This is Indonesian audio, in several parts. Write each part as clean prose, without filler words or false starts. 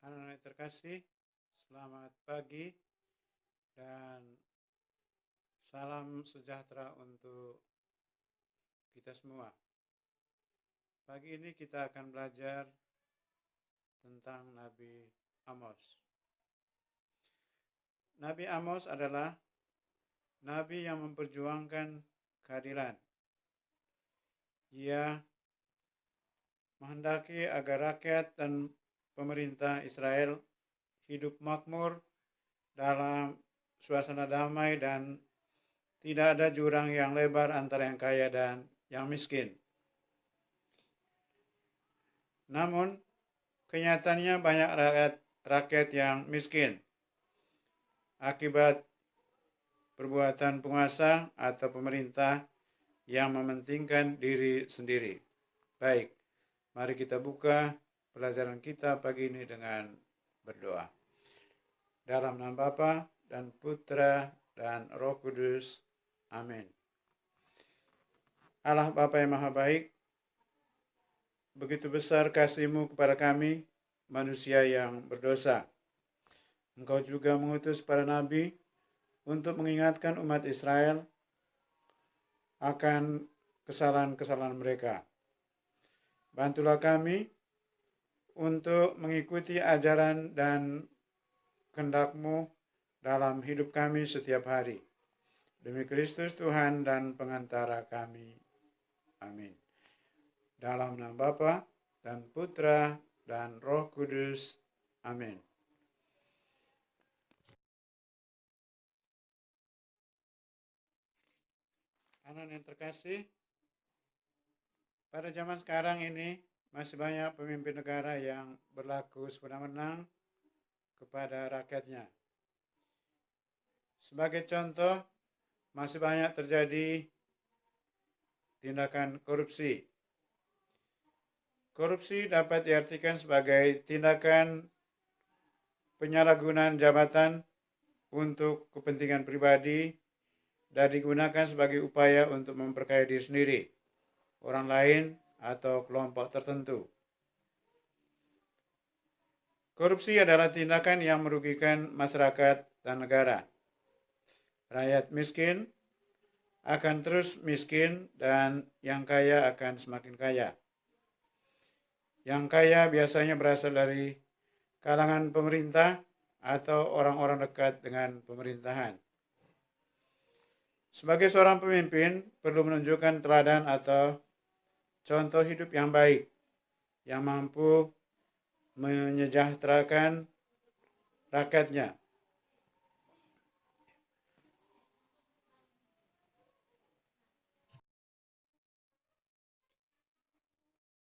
Anak-anak terkasih, selamat pagi dan salam sejahtera untuk kita semua. Pagi ini kita akan belajar tentang Nabi Amos. Nabi Amos adalah nabi yang memperjuangkan keadilan. Ia menghendaki agar rakyat dan pemerintah Israel hidup makmur dalam suasana damai dan tidak ada jurang yang lebar antara yang kaya dan yang miskin. Namun, kenyataannya banyak rakyat yang miskin akibat perbuatan penguasa atau pemerintah yang mementingkan diri sendiri. Baik, mari kita buka pelajaran kita pagi ini dengan berdoa. Dalam nama Bapa dan Putra dan Roh Kudus. Amin. Allah Bapa yang Maha Baik, begitu besar kasih-Mu kepada kami, manusia yang berdosa. Engkau juga mengutus para nabi untuk mengingatkan umat Israel akan kesalahan-kesalahan mereka. Bantulah kami untuk mengikuti ajaran dan kehendak-Mu dalam hidup kami setiap hari. Demi Kristus Tuhan dan pengantara kami. Amin. Dalam nama Bapa dan Putra dan Roh Kudus. Amin. Anak yang terkasih, pada zaman sekarang ini masih banyak pemimpin negara yang berlaku sewenang-wenang kepada rakyatnya. Sebagai contoh, masih banyak terjadi tindakan korupsi. Korupsi dapat diartikan sebagai tindakan penyalahgunaan jabatan untuk kepentingan pribadi dan digunakan sebagai upaya untuk memperkaya diri sendiri, orang lain, atau kelompok tertentu. Korupsi adalah tindakan yang merugikan masyarakat dan negara. Rakyat miskin akan terus miskin dan yang kaya akan semakin kaya. Yang kaya biasanya berasal dari kalangan pemerintah atau orang-orang dekat dengan pemerintahan. Sebagai seorang pemimpin, perlu menunjukkan teladan atau contoh hidup yang baik, yang mampu menyejahterakan rakyatnya.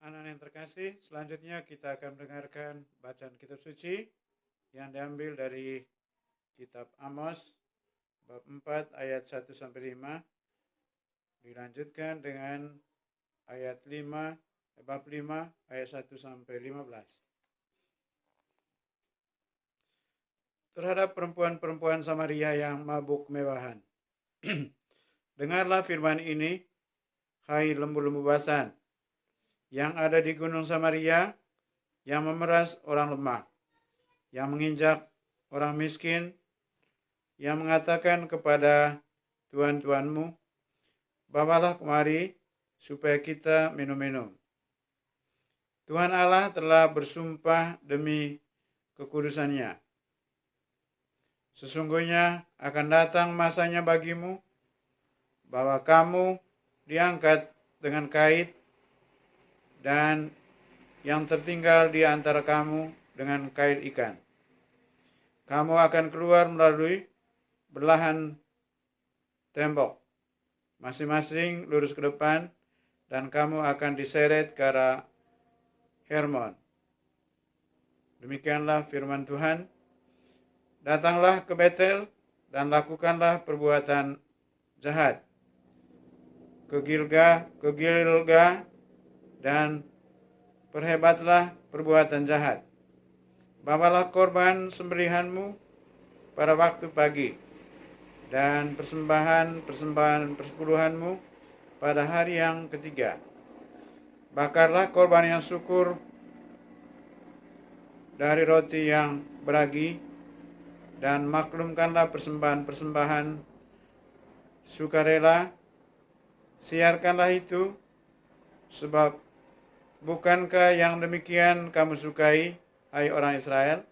Anak-anak yang terkasih, selanjutnya kita akan mendengarkan bacaan kitab suci yang diambil dari kitab Amos bab 4 ayat 1 sampai 5, dilanjutkan dengan ayat 5 bab 5 ayat 1 sampai 15. Terhadap perempuan-perempuan Samaria yang mabuk mewahan. Dengarlah firman ini, hai lembu-lembu basan yang ada di gunung Samaria, yang memeras orang lemah, yang menginjak orang miskin, yang mengatakan kepada tuan-tuanmu, bawalah kemari supaya kita minum-minum. Tuhan Allah telah bersumpah demi kekudusannya. Sesungguhnya akan datang masanya bagimu, bahwa kamu diangkat dengan kait, dan yang tertinggal di antara kamu dengan kait ikan. Kamu akan keluar melalui belahan tembok, masing-masing lurus ke depan, dan kamu akan diseret ke arah Hermon. Demikianlah firman Tuhan. Datanglah ke Betel dan lakukanlah perbuatan jahat. Ke Gilga dan perhebatlah perbuatan jahat. Bawalah korban sembelihanmu pada waktu pagi, dan persembahan persepuluhanmu pada hari yang ketiga. Bakarlah korban yang syukur dari roti yang beragi, dan maklumkanlah persembahan-persembahan sukarela. Siarkanlah itu, sebab bukankah yang demikian kamu sukai, hai orang Israel?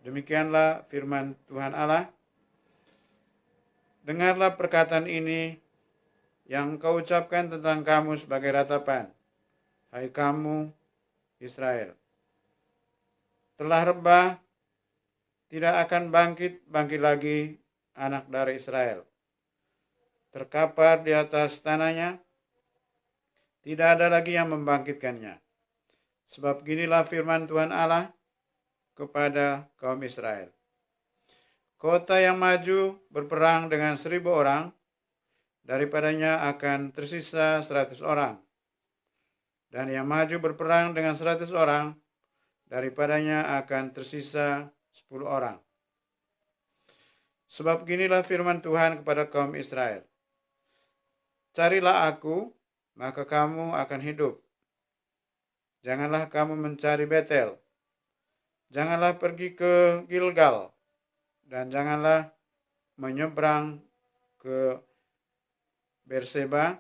Demikianlah firman Tuhan Allah. Dengarlah perkataan ini yang kau ucapkan tentang kamu sebagai ratapan, hai kamu Israel. Telah rebah, tidak akan bangkit lagi anak dari Israel. Terkapar di atas tanahnya, tidak ada lagi yang membangkitkannya. Sebab ginilah firman Tuhan Allah kepada kaum Israel. Kota yang maju berperang dengan 1.000 orang, daripadanya akan tersisa 100 orang. Dan yang maju berperang dengan 100 orang, daripadanya akan tersisa 10 orang. Sebab ginilah firman Tuhan kepada kaum Israel. Carilah aku, maka kamu akan hidup. Janganlah kamu mencari Betel. Janganlah pergi ke Gilgal. Dan janganlah menyeberang ke Berseba.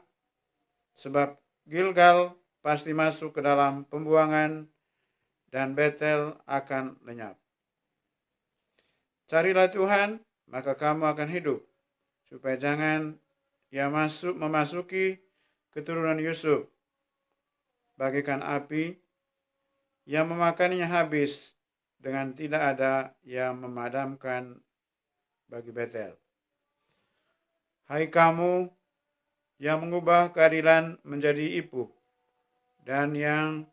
Sebab Gilgal pasti masuk ke dalam pembuangan dan Betel akan lenyap. Carilah Tuhan, maka kamu akan hidup. Supaya jangan ia memasuki keturunan Yusuf bagaikan api yang memakannya habis, dengan tidak ada yang memadamkan bagi Betel. Hai kamu yang mengubah keadilan menjadi ipuh dan yang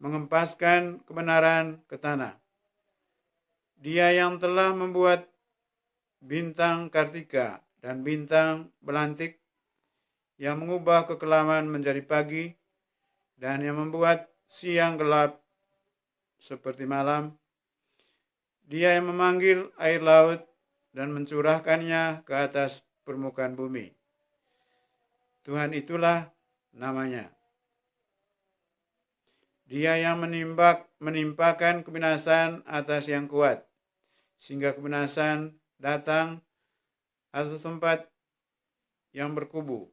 mengempaskan kebenaran ke tanah. Dia yang telah membuat bintang Kartika dan bintang belantik, yang mengubah kekelaman menjadi pagi, dan yang membuat siang gelap seperti malam. Dia yang memanggil air laut dan mencurahkannya ke atas permukaan bumi. Tuhan itulah namanya. Dia yang menimpakan kebinasan atas yang kuat, sehingga kebinasan datang atas tempat yang berkubu.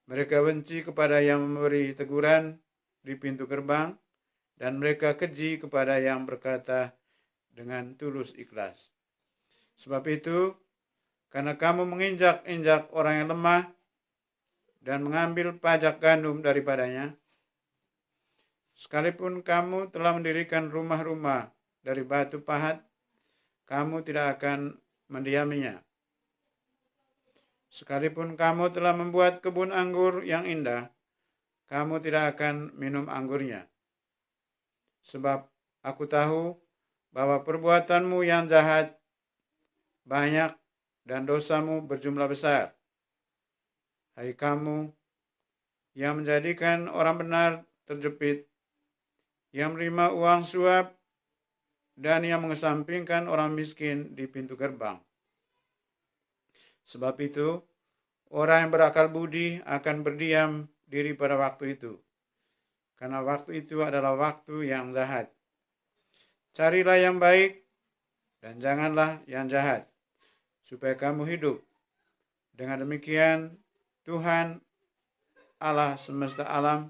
Mereka benci kepada yang memberi teguran di pintu gerbang, dan mereka keji kepada yang berkata dengan tulus ikhlas. Sebab itu, karena kamu menginjak-injak orang yang lemah dan mengambil pajak gandum daripadanya, sekalipun kamu telah mendirikan rumah-rumah dari batu pahat, kamu tidak akan mendiaminya. Sekalipun kamu telah membuat kebun anggur yang indah, kamu tidak akan minum anggurnya. Sebab aku tahu bahwa perbuatanmu yang jahat banyak dan dosamu berjumlah besar. Hai kamu yang menjadikan orang benar terjepit, yang menerima uang suap, dan yang mengesampingkan orang miskin di pintu gerbang. Sebab itu, orang yang berakal budi akan berdiam diri pada waktu itu, karena waktu itu adalah waktu yang jahat. Carilah yang baik dan janganlah yang jahat, supaya kamu hidup. Dengan demikian, Tuhan Allah semesta alam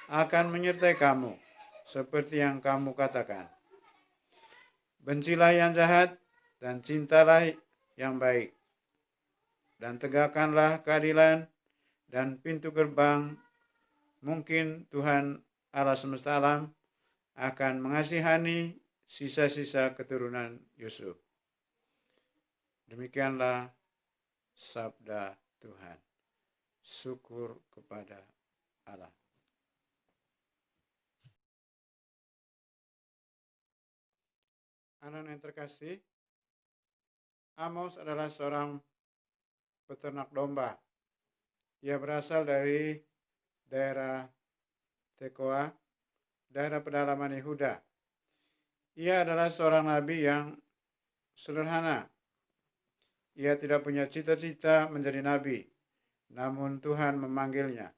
akan menyertai kamu, seperti yang kamu katakan. Bencilah yang jahat dan cintalah yang baik, dan tegakkanlah keadilan dan pintu gerbang. Mungkin Tuhan Allah semesta alam akan mengasihani sisa-sisa keturunan Yusuf. Demikianlah sabda Tuhan. Syukur kepada Allah. Anak yang terkasih, Amos adalah seorang peternak domba. Ia berasal dari daerah Tekoa, daerah pedalaman Yehuda. Ia adalah seorang nabi yang sederhana. Ia tidak punya cita-cita menjadi nabi, namun Tuhan memanggilnya.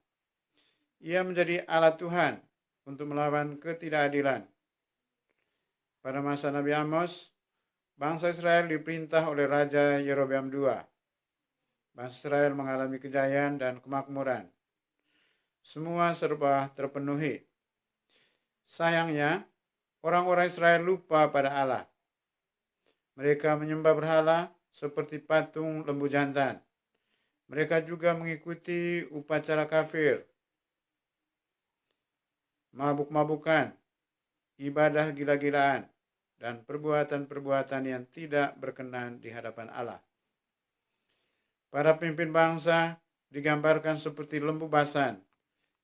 Ia menjadi alat Tuhan untuk melawan ketidakadilan. Pada masa Nabi Amos, bangsa Israel diperintah oleh Raja Yerobeam II. Bangsa Israel mengalami kejayaan dan kemakmuran. Semua serba terpenuhi. Sayangnya, orang-orang Israel lupa pada Allah. Mereka menyembah berhala seperti patung lembu jantan. Mereka juga mengikuti upacara kafir, mabuk-mabukan, ibadah gila-gilaan, dan perbuatan-perbuatan yang tidak berkenan di hadapan Allah. Para pemimpin bangsa digambarkan seperti lembu basan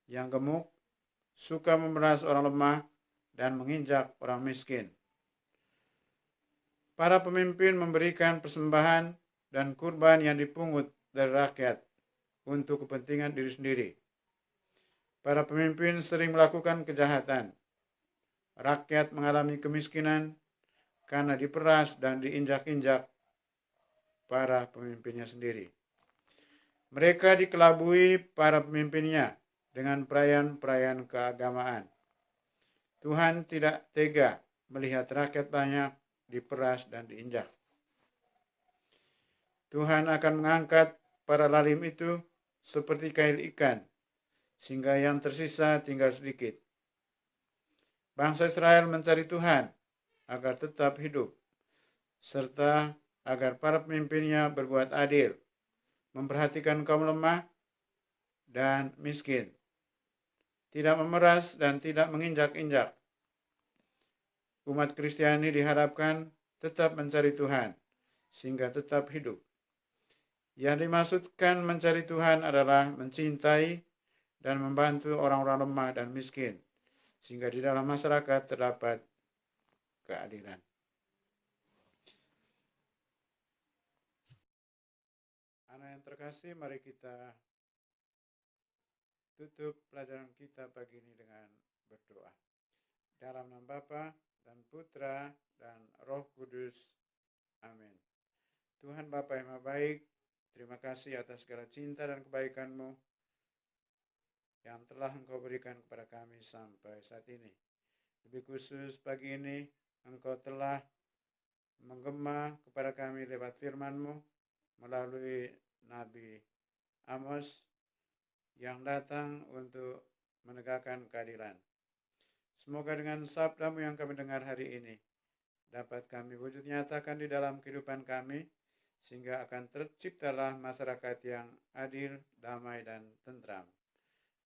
yang gemuk, suka memeras orang lemah, dan menginjak orang miskin. Para pemimpin memberikan persembahan dan kurban yang dipungut dari rakyat untuk kepentingan diri sendiri. Para pemimpin sering melakukan kejahatan. Rakyat mengalami kemiskinan karena diperas dan diinjak-injak para pemimpinnya sendiri. Mereka dikelabui para pemimpinnya dengan perayaan-perayaan keagamaan. Tuhan tidak tega melihat rakyat banyak diperas dan diinjak. Tuhan akan mengangkat para lalim itu seperti kail ikan, sehingga yang tersisa tinggal sedikit. Bangsa Israel mencari Tuhan agar tetap hidup, serta agar para pemimpinnya berbuat adil, memperhatikan kaum lemah dan miskin, tidak memeras dan tidak menginjak-injak. Umat Kristiani diharapkan tetap mencari Tuhan, sehingga tetap hidup. Yang dimaksudkan mencari Tuhan adalah mencintai dan membantu orang-orang lemah dan miskin, sehingga di dalam masyarakat terdapat keadilan. Anak yang terkasih, mari kita tutup pelajaran kita pagi ini dengan berdoa. Dalam nama Bapa dan Putra dan Roh Kudus. Amin. Tuhan Bapa yang Maha Baik, terima kasih atas segala cinta dan kebaikan-Mu yang telah Engkau berikan kepada kami sampai saat ini. Lebih khusus pagi ini, Engkau telah menggema kepada kami lewat firman-Mu melalui Nabi Amos yang datang untuk menegakkan keadilan. Semoga dengan sabda-Mu yang kami dengar hari ini, dapat kami wujud nyatakan di dalam kehidupan kami, sehingga akan terciptalah masyarakat yang adil, damai, dan tentram.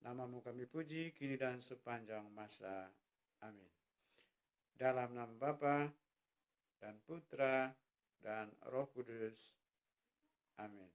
Nama-Mu kami puji, kini dan sepanjang masa. Amin. Dalam nama Bapa dan Putra dan Roh Kudus. Amin.